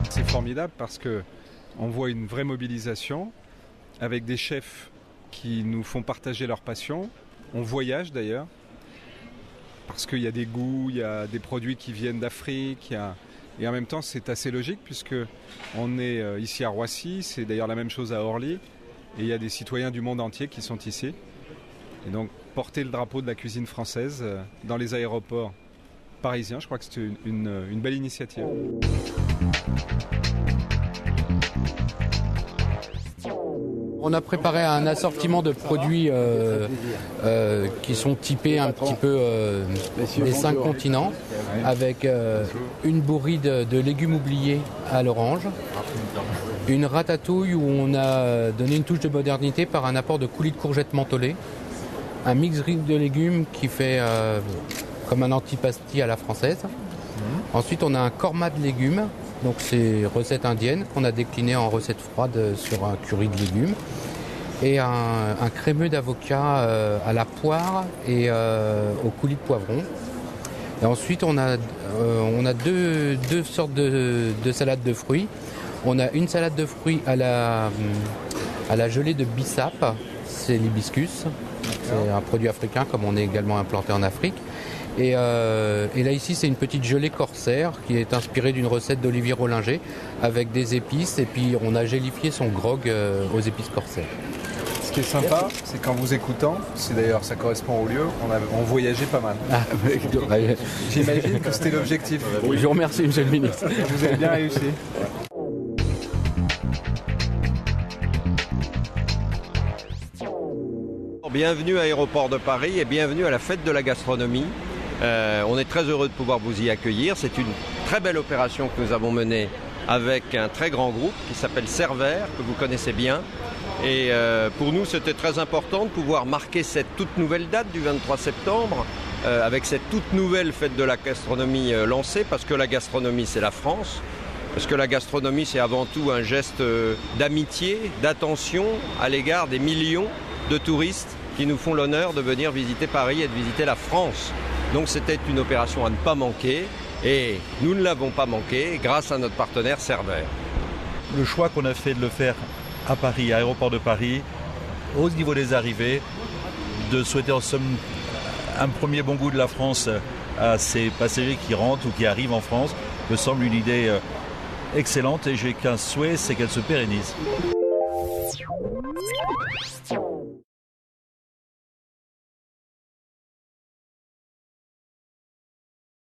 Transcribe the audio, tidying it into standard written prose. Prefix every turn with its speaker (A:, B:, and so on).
A: C'est formidable parce qu'on voit une vraie mobilisation avec des chefs qui nous font partager leur passion. On voyage d'ailleurs parce qu'il y a des goûts, il y a des produits qui viennent d'Afrique. Et en même temps, c'est assez logique puisque on est ici à Roissy, c'est d'ailleurs la même chose à Orly. Et il y a des citoyens du monde entier qui sont ici. Et donc, porter le drapeau de la cuisine française dans les aéroports parisiens, je crois que c'est une belle initiative.
B: On a préparé un assortiment de produits qui sont typés un petit peu des 5 continents, avec une bourrie de légumes oubliés à l'orange, une ratatouille où on a donné une touche de modernité par un apport de coulis de courgettes mentholées, un mix riche de légumes qui fait comme un antipasti à la française. Ensuite, on a un korma de légumes. Donc c'est recette indienne qu'on a décliné en recette froide sur un curry de légumes. Et un crémeux d'avocat à la poire et au coulis de poivron. Et ensuite on a deux sortes de salades de fruits. On a une salade de fruits à la gelée de bissap, c'est l'hibiscus. C'est un produit africain comme on est également implanté en Afrique. Et là ici c'est une petite gelée corsaire qui est inspirée d'une recette d'Olivier Rollinger avec des épices et puis on a gélifié son grog aux épices corsaires.
A: Ce qui est sympa, c'est qu'en vous écoutant, c'est d'ailleurs ça correspond au lieu, on voyageait pas mal.
B: Ah,
A: j'imagine que c'était l'objectif.
B: Oui, je vous remercie monsieur le ministre.
A: Vous avez bien réussi.
C: Bienvenue à Aéroport de Paris et bienvenue à la fête de la gastronomie. On est très heureux de pouvoir vous y accueillir. C'est une très belle opération que nous avons menée avec un très grand groupe qui s'appelle Cervère, que vous connaissez bien. Et pour nous, c'était très important de pouvoir marquer cette toute nouvelle date du 23 septembre avec cette toute nouvelle fête de la gastronomie lancée, parce que la gastronomie, c'est la France. Parce que la gastronomie, c'est avant tout un geste d'amitié, d'attention à l'égard des millions de touristes qui nous font l'honneur de venir visiter Paris et de visiter la France. Donc c'était une opération à ne pas manquer et nous ne l'avons pas manqué grâce à notre partenaire Cervère.
D: Le choix qu'on a fait de le faire à Paris, à Aéroport de Paris, au niveau des arrivées, de souhaiter en somme un premier bon goût de la France à ces passagers qui rentrent ou qui arrivent en France, me semble une idée excellente et j'ai qu'un souhait, c'est qu'elle se pérennise.